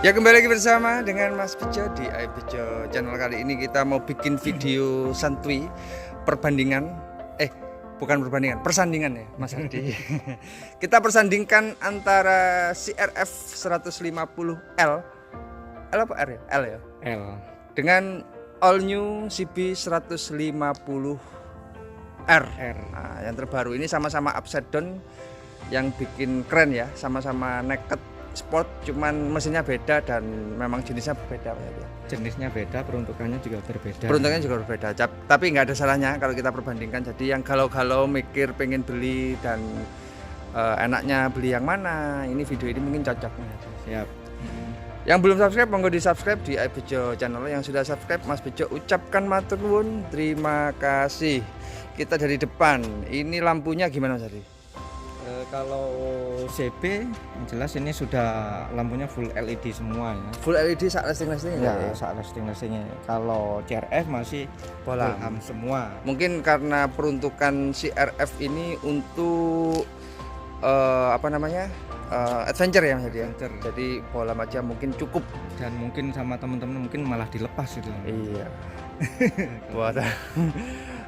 Ya, kembali lagi bersama dengan Mas Bejo di Bejo channel. Kali ini kita mau bikin video santuy perbandingan bukan perbandingan, persandingan ya Mas Adi. Kita persandingkan antara CRF 150L apa R ya? L ya? L dengan all new CB 150R. Nah, yang terbaru ini sama-sama upside down, yang bikin keren ya, sama-sama naked sport, cuman mesinnya beda dan memang jenisnya berbeda ya. Jenisnya beda, peruntukannya juga berbeda. Peruntukannya juga berbeda, tapi nggak ada salahnya kalau kita perbandingkan. Jadi yang galau-galau mikir pengen beli dan enaknya beli yang mana, ini video ini mungkin cocok. Siap. Yang belum subscribe monggo di subscribe di Bejo channel. Yang sudah subscribe Mas Bejo ucapkan matur nuwun, terima kasih. Kita dari depan, ini lampunya gimana Mas Adi? Kalau CB jelas ini sudah lampunya full LED semua ya. Full LED sak listing-listingnya Ya, saat listing-listingnya. Kalau CRF masih bola semua. Mungkin karena peruntukan CRF ini untuk adventure ya Mas Adi ya. Jadi bola aja mungkin cukup, Dan mungkin sama teman-teman mungkin malah dilepas itu. iya. Buat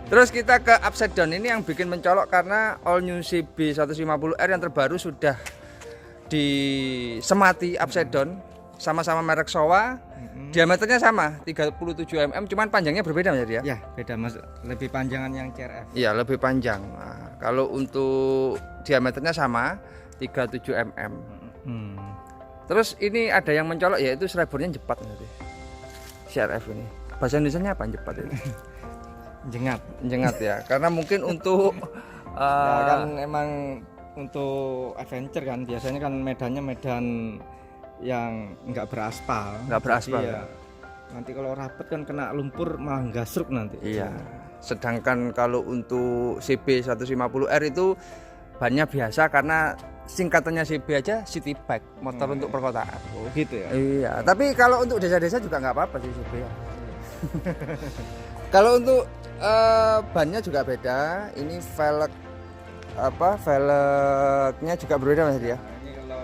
terus kita ke upside down, ini yang bikin mencolok karena all new CB 150R yang terbaru sudah disemati upside down, sama-sama merek Showa. Diameternya sama 37 mm, cuman panjangnya berbeda Mas ya? Ya, beda Mas, lebih panjangan yang CRF. Iya, lebih panjang. Nah, kalau untuk diameternya sama 37 mm. Terus ini ada yang mencolok, yaitu stribernya jepat nanti. CRF ini. Bahasa Indonesianya apa jepat itu? Jengat ya. Karena mungkin untuk ya kan emang untuk adventure kan biasanya kan medannya medan yang nggak beraspal. Ya. Nanti kalau rapet kan kena lumpur malah gasruk nanti. Iya. Sedangkan kalau untuk CB 150R itu bannya biasa, karena singkatannya CB aja city bike, motor untuk perkotaan. Oh gitu ya. Iya. Tapi kalau untuk desa-desa juga nggak apa-apa sih CB ya. Kalau untuk bannya juga beda. Ini velgnya juga berbeda Mas ya. Ini kalau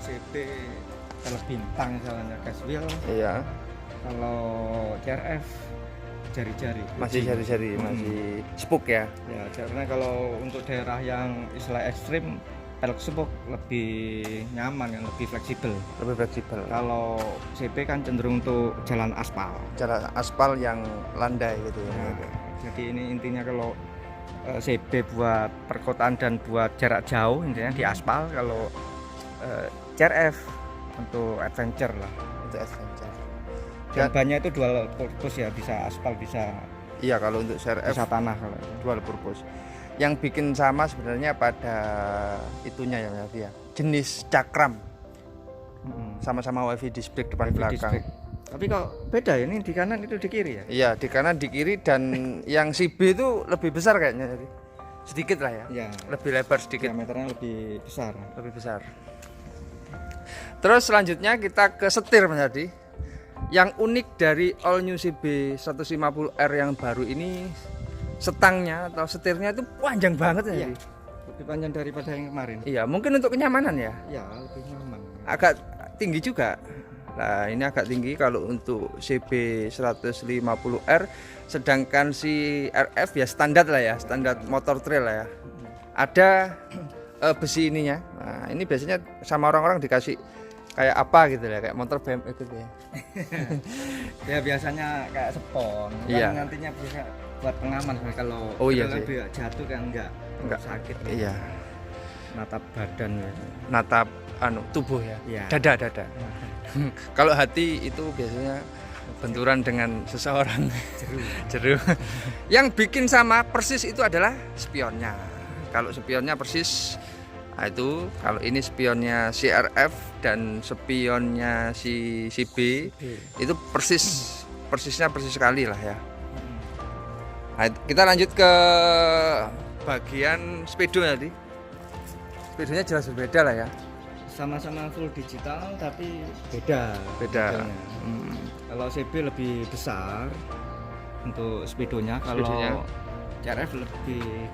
CB velg bintang misalnya gas wheel. Iya. Kalau CRF jari-jari. Masih jari-jari, masih spook ya. Ya, karena kalau untuk daerah yang istilah ekstrim velg spook lebih nyaman kan, lebih fleksibel. Kalau CB kan cenderung untuk jalan aspal. Jalan aspal yang landai gitu ya. Jadi ini intinya kalau CB buat perkotaan dan buat jarak jauh intinya di aspal. Kalau CRF untuk adventure lah. Untuk adventure. Dan bannya itu dual purpose ya, bisa aspal bisa. Iya, kalau untuk CRF bisa tanah kalau dual purpose. Yang bikin sama sebenarnya pada itunya ya, jenis cakram. Sama-sama WiFi disc brake depan belakang. Tapi kok beda ya, ini di kanan itu di kiri ya? Iya, di kanan di kiri, dan yang CB itu lebih besar kayaknya, jadi sedikit lah ya. Ya, lebih lebar sedikit. Diameternya lebih besar. Terus selanjutnya kita ke setir Mas Adi. Yang unik dari all new CB 150R yang baru ini, setangnya atau setirnya itu panjang banget ya. Lebih panjang daripada yang kemarin. Iya, mungkin untuk kenyamanan ya. Iya, lebih nyaman. Agak tinggi juga. Nah, ini agak tinggi kalau untuk CB 150R, sedangkan si RF ya standar lah ya, standar motor trail lah ya. Ada besi ininya. Nah, ini biasanya sama orang-orang dikasih kayak apa gitu ya, kayak motor BMX gitu ya. Ya biasanya kayak spon. Iya. Kan nantinya bisa buat pengaman kalau lebih jatuh kan enggak sakit. Iya. Natap badan ya. Natap tubuh ya. Iya. Dada. Kalau hati itu biasanya benturan dengan seseorang. Jeru. Yang bikin sama persis itu adalah spionnya. Kalau spionnya persis, nah itu kalau ini spionnya CRF dan spionnya si CB itu persisnya persis sekali lah ya. Nah, kita lanjut ke bagian speedo tadi. Speedonya jelas berbeda lah ya. Sama-sama full digital tapi beda. Kalau CB lebih besar untuk speedonya, kalau CRF lebih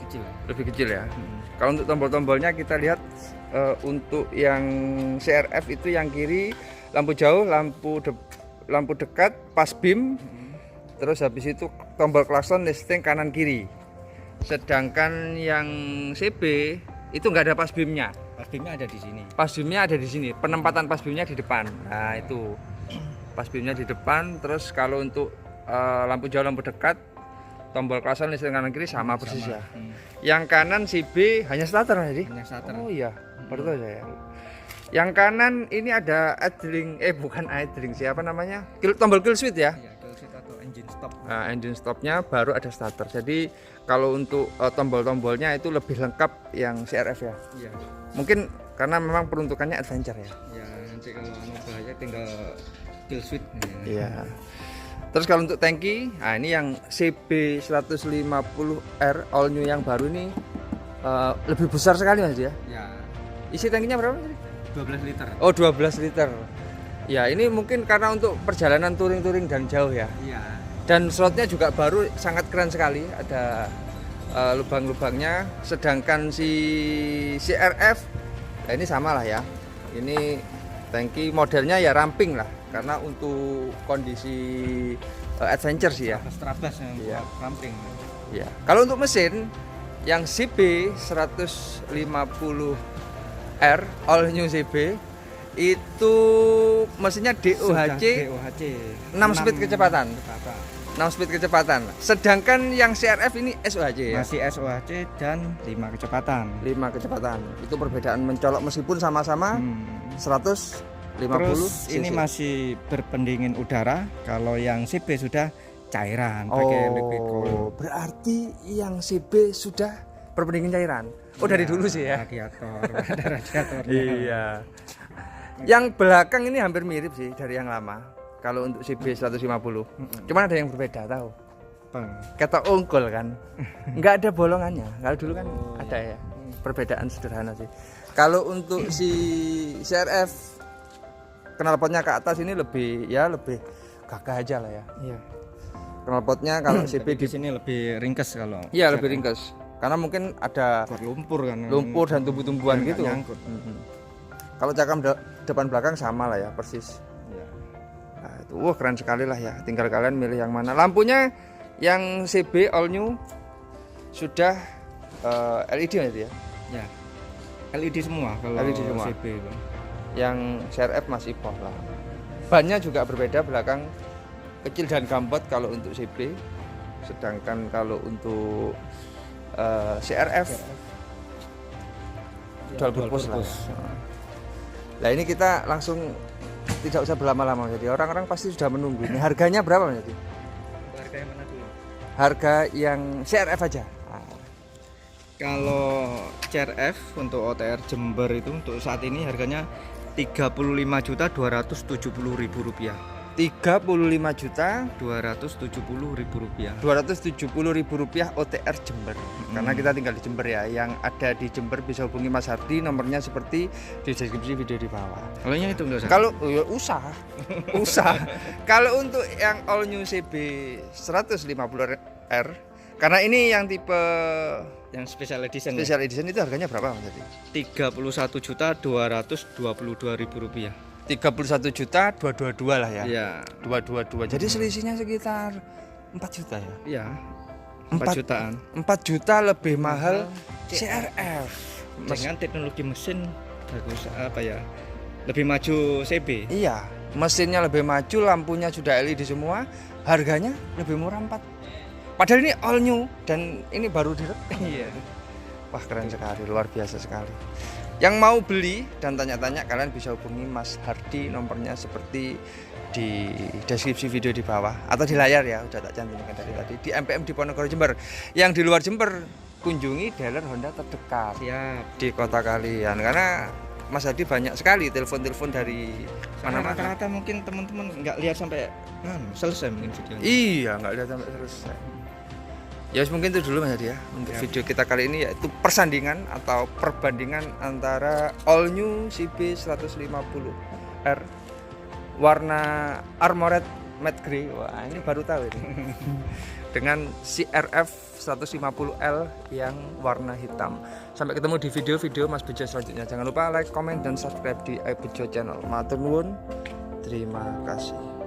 kecil ya. Kalau untuk tombol-tombolnya kita lihat untuk yang CRF itu yang kiri lampu jauh, lampu dekat, pas beam. Terus habis itu tombol klakson listing kanan kiri. Sedangkan yang CB itu nggak ada pas beamnya. Pas beamnya ada di sini. Pas beamnya ada di sini. Penempatan pas beamnya di depan. Nah itu pas beamnya di depan. Terus kalau untuk lampu jauh, lampu dekat, tombol klakson listing kanan kiri sama persis ya. Yang kanan CB hanya starter jadi. Hanya starter. Oh iya, baru tahu saya. Yang kanan ini ada idling, bukan idling, siapa namanya? Tombol kill switch ya. Iya, kill switch atau engine stop. Nah, engine stopnya baru ada starter. Jadi kalau untuk tombol-tombolnya itu lebih lengkap yang CRF ya. Iya. Mungkin karena memang peruntukannya adventure ya. Ya, nanti kalau bahaya tinggal kill switch. Iya. Terus kalau untuk tangki, nah ini yang CB 150R all new yang baru ini lebih besar sekali Mas ya. Ya. Isi tangkinya berapa? 12 liter. Oh, 12 liter. Ya, ini mungkin karena untuk perjalanan touring-touring dan jauh ya. Iya. Dan slotnya juga baru, sangat keren sekali. Ada lubang-lubangnya. Sedangkan si CRF, nah ini sama lah ya. Ini tangki modelnya ya ramping lah. Karena untuk kondisi adventure sih ya. Terabas yang Iya. ramping. Ya. Kalau untuk mesin yang CB 150R all new CB itu mesinnya DOHC 6 speed kecepatan. 6 speed kecepatan. Sedangkan yang CRF ini SOHC ya. Masih SOHC dan 5 kecepatan. 5 kecepatan. Itu perbedaan mencolok meskipun sama-sama 150 Terus cc. ini masih berpendingin udara. Kalau yang CB sudah cairan pakai liquid cool. Berarti yang CB sudah berpendingin cairan. Oh, dari dulu sih ya. Radiator, ada radiator. Iya. Yang belakang ini hampir mirip sih dari yang lama. Kalau untuk CB 150. Cuman ada yang berbeda tahu. Kata ungkul kan. Enggak ada bolongannya. Kalau dulu kan ada ya. Perbedaan sederhana sih. Kalau untuk si CRF knalpotnya ke atas ini lebih gagah aja lah ya. Iya. Knalpotnya kalau CB di sini lebih ringkes kalau. Iya, lebih ringkes. Karena mungkin ada lumpur kan. Lumpur dan tumbuh-tumbuhan gitu. Nyangkut. Kalau cakram depan belakang sama lah ya, persis. Iya. Nah, itu keren sekali lah ya. Tinggal kalian milih yang mana. Lampunya yang CB all new sudah LED ya? Ya. LED semua kalau LED semua. CB itu. Yang CRF masih poh lah. Bannya juga berbeda, belakang kecil dan gambot kalau untuk CB. Sedangkan kalau untuk CRF dual purpose lah. Nah ini kita langsung tidak usah berlama-lama, jadi orang-orang pasti sudah menunggu. Ini harganya berapa Mas? Harga yang mana dulu? Harga yang CRF aja. Kalau CRF untuk OTR Jember itu untuk saat ini harganya Rp35.270.000. 35.270.000 Rp270.000 OTR Jember. Karena kita tinggal di Jember ya. Yang ada di Jember bisa hubungi Mas Hardi, nomornya seperti di deskripsi video di bawah. Kalau ini itu enggak usah. Kalau ya usah. Kalau untuk yang all new CB 150R, karena ini yang tipe yang special edition edition itu harganya berapa Mas Hardi? Rp31.222.000. 31.222 lah ya. Iya. 222. Jadi selisihnya sekitar 4 juta ya. Iya. 4 jutaan. 4 juta lebih mahal CRF. Dengan teknologi mesin bagus lebih maju CB. Iya, mesinnya lebih maju, lampunya sudah LED semua, harganya lebih murah 4. Padahal ini all new dan ini baru direkam. Iya. Wah, keren sekali, luar biasa sekali. Yang mau beli dan tanya-tanya kalian bisa hubungi Mas Hardi, nomornya seperti di deskripsi video di bawah atau di layar ya, udah tak cantumkan dari tadi. Di MPM Diponegoro Jember. Yang di luar Jember kunjungi dealer Honda terdekat. Siap. Di kota kalian, karena Mas Hardi banyak sekali telepon-telepon dari mana-mana. Rata-rata mungkin teman-teman nggak lihat sampai selesai mungkin videonya. Iya, nggak lihat sampai selesai. Ya mungkin itu dulu Mas Hadi ya untuk video kita kali ini, yaitu persandingan atau perbandingan antara all new CB 150R warna armored matte grey. Wah, ini baru tahu ini. Dengan CRF 150L yang warna hitam. Sampai ketemu di video-video Mas Bejo selanjutnya. Jangan lupa like, comment dan subscribe di iBejo channel. Matur nuwun. Terima kasih.